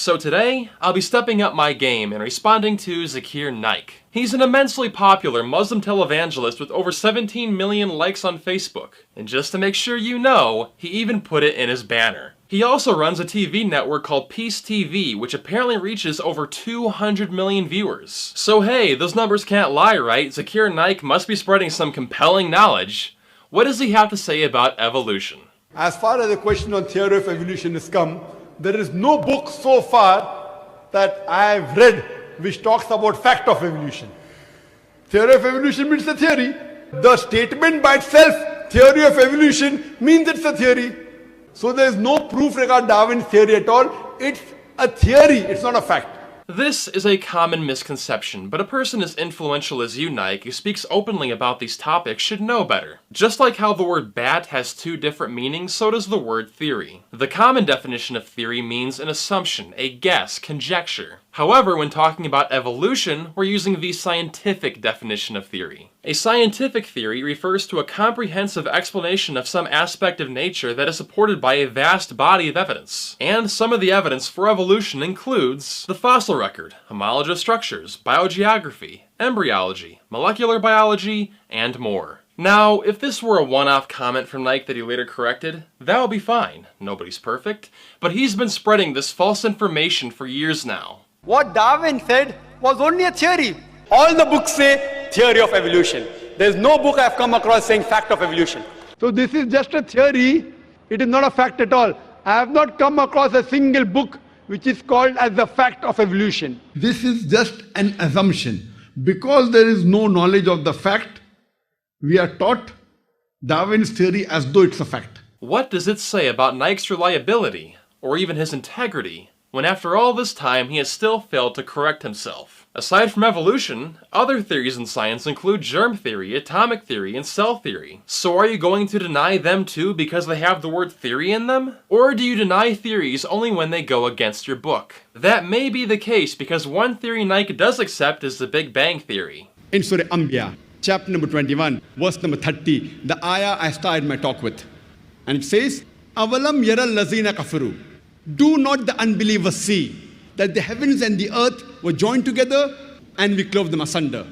So today, I'll be stepping up my game and responding to ذاكر Naik. He's an immensely popular Muslim televangelist with over 17 million likes on Facebook. And just to make sure you know, he even put it in his banner. He also runs a TV network called Peace TV, which apparently reaches over 200 million viewers. So hey, those numbers can't lie, right? ذاكر Naik must be spreading some compelling knowledge. What does he have to say about evolution? As far as the question on theory of evolution is come, there is no book so far that I have read which talks about fact of evolution. Theory of evolution means a theory. The statement by itself, theory of evolution, means it's a theory. So there is no proof regarding Darwin's theory at all. It's a theory, it's not a fact. This is a common misconception, but a person as influential as you, Naik, who speaks openly about these topics should know better. Just like how the word bat has two different meanings, so does the word theory. The common definition of theory means an assumption, a guess, conjecture. However, when talking about evolution, we're using the scientific definition of theory. A scientific theory refers to a comprehensive explanation of some aspect of nature that is supported by a vast body of evidence. And some of the evidence for evolution includes the fossil record, homologous structures, biogeography, embryology, molecular biology, and more. Now, if this were a one-off comment from Naik that he later corrected, that would be fine. Nobody's perfect. But he's been spreading this false information for years now. What Darwin said was only a theory. All the books say theory of evolution. There's no book I've come across saying fact of evolution. So this is just a theory. It is not a fact at all. I have not come across a single book which is called as the fact of evolution. This is just an assumption. Because there is no knowledge of the fact, we are taught Darwin's theory as though it's a fact. What does it say about Naik's reliability, or even his integrity, when after all this time he has still failed to correct himself? Aside from evolution, other theories in science include germ theory, atomic theory, and cell theory. So are you going to deny them too because they have the word theory in them? Or do you deny theories only when they go against your book? That may be the case because one theory Naik does accept is the Big Bang Theory. In Surah Anbiya, chapter number 21, verse number 30, the ayah I started my talk with. And it says, Avalam yara lazina kafaru. Do not the unbelievers see that the heavens and the earth were joined together and we clove them asunder?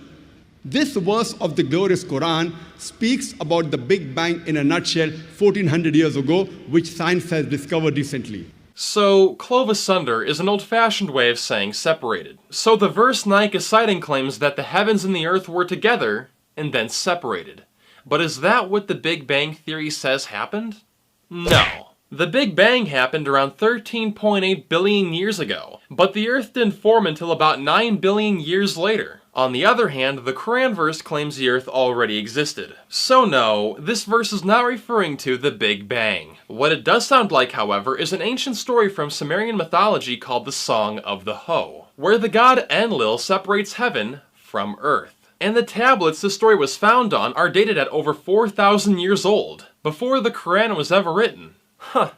This verse of the glorious Quran speaks about the Big Bang in a nutshell 1400 years ago, which science has discovered recently. So, clove asunder is an old-fashioned way of saying separated. So the verse Naik is citing claims that the heavens and the earth were together and then separated. But is that what the Big Bang Theory says happened? No. The Big Bang happened around 13.8 billion years ago, but the Earth didn't form until about 9 billion years later. On the other hand, the Quran verse claims the Earth already existed. So no, this verse is not referring to the Big Bang. What it does sound like, however, is an ancient story from Sumerian mythology called the Song of the Hoe, where the god Enlil separates heaven from Earth. And the tablets this story was found on are dated at over 4,000 years old, before the Quran was ever written. Huh.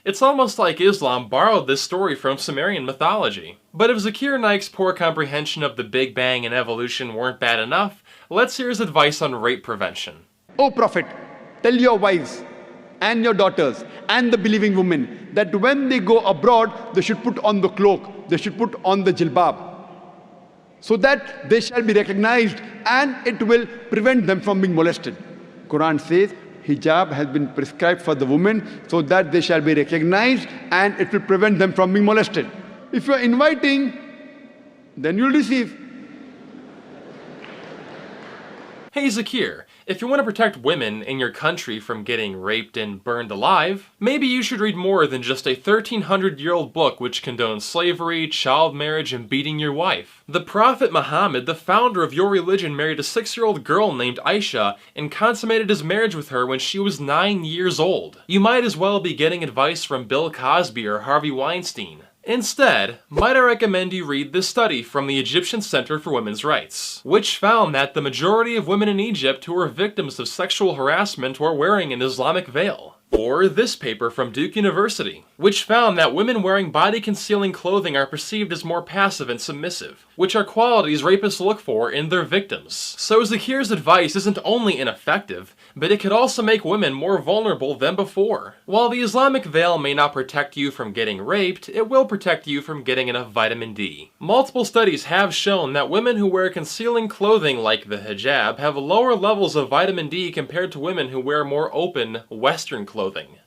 It's almost like Islam borrowed this story from Sumerian mythology. But if ذاكر Naik's poor comprehension of the Big Bang and evolution weren't bad enough, let's hear his advice on rape prevention. O Prophet, tell your wives and your daughters and the believing women that when they go abroad, they should put on the cloak, they should put on the jilbab, so that they shall be recognized and it will prevent them from being molested. Quran says, hijab has been prescribed for the women so that they shall be recognized and it will prevent them from being molested. If you are inviting, then you'll receive. Hey ذاكر, if you want to protect women in your country from getting raped and burned alive, maybe you should read more than just a 1300-year-old book which condones slavery, child marriage, and beating your wife. The Prophet Muhammad, the founder of your religion, married a 6-year-old girl named Aisha and consummated his marriage with her when she was 9 years old. You might as well be getting advice from Bill Cosby or Harvey Weinstein. Instead, might I recommend you read this study from the Egyptian Center for Women's Rights, which found that the majority of women in Egypt who were victims of sexual harassment were wearing an Islamic veil. Or this paper from Duke University, which found that women wearing body-concealing clothing are perceived as more passive and submissive, which are qualities rapists look for in their victims. So Zakir's advice isn't only ineffective, but it could also make women more vulnerable than before. While the Islamic veil may not protect you from getting raped, it will protect you from getting enough vitamin D. Multiple studies have shown that women who wear concealing clothing like the hijab have lower levels of vitamin D compared to women who wear more open, Western clothing.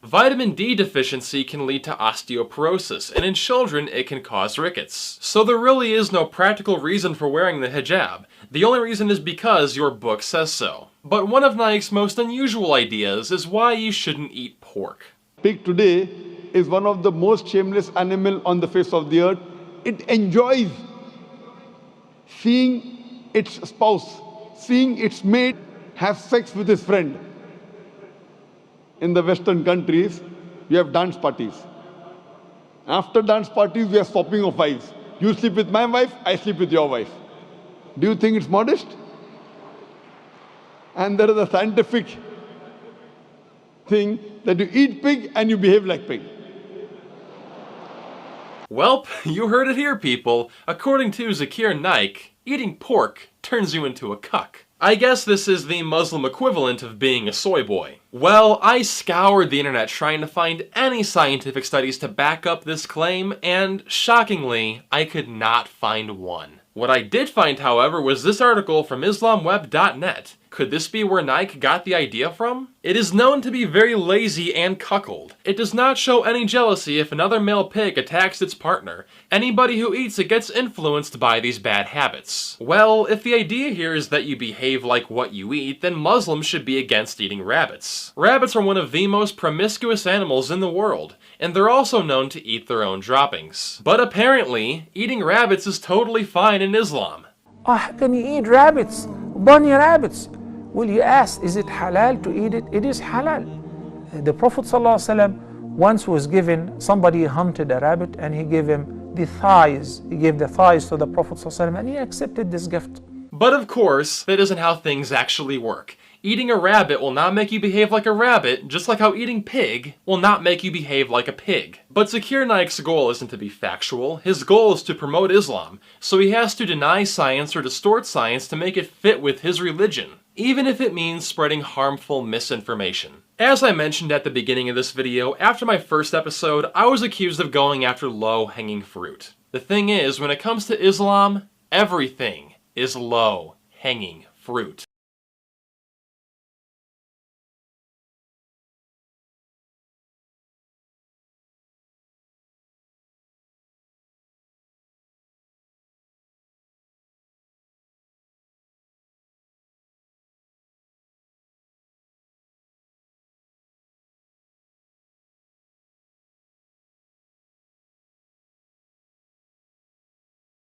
Vitamin D deficiency can lead to osteoporosis, and in children it can cause rickets. So there really is no practical reason for wearing the hijab. The only reason is because your book says so. But one of Naik's most unusual ideas is why you shouldn't eat pork. Pig today is one of the most shameless animal on the face of the earth. It enjoys seeing its spouse, seeing its mate have sex with his friend. In the Western countries, we have dance parties. After dance parties, we are swapping of wives. You sleep with my wife, I sleep with your wife. Do you think it's modest? And there is a scientific thing that you eat pig and you behave like pig. Welp, you heard it here, people. According to Zakir Naik, eating pork turns you into a cuck. I guess this is the Muslim equivalent of being a soy boy. Well, I scoured the internet trying to find any scientific studies to back up this claim, and shockingly, I could not find one. What I did find, however, was this article from IslamWeb.net. Could this be where Naik got the idea from? It is known to be very lazy and cuckold. It does not show any jealousy if another male pig attacks its partner. Anybody who eats it gets influenced by these bad habits. Well, if the idea here is that you behave like what you eat, then Muslims should be against eating rabbits. Rabbits are one of the most promiscuous animals in the world, and they're also known to eat their own droppings. But apparently, eating rabbits is totally fine in Islam. Oh, how can you eat rabbits? Bunny rabbits? Well, you asked, is it halal to eat it? It is halal. The Prophet ﷺ once was given, somebody hunted a rabbit and he gave him the thighs. He gave the thighs to the Prophet ﷺ and he accepted this gift. But of course, that isn't how things actually work. Eating a rabbit will not make you behave like a rabbit, just like how eating pig will not make you behave like a pig. But Zakir Naik's goal isn't to be factual, his goal is to promote Islam, so he has to deny science or distort science to make it fit with his religion, even if it means spreading harmful misinformation. As I mentioned at the beginning of this video, after my first episode, I was accused of going after low-hanging fruit. The thing is, when it comes to Islam, everything is low-hanging fruit.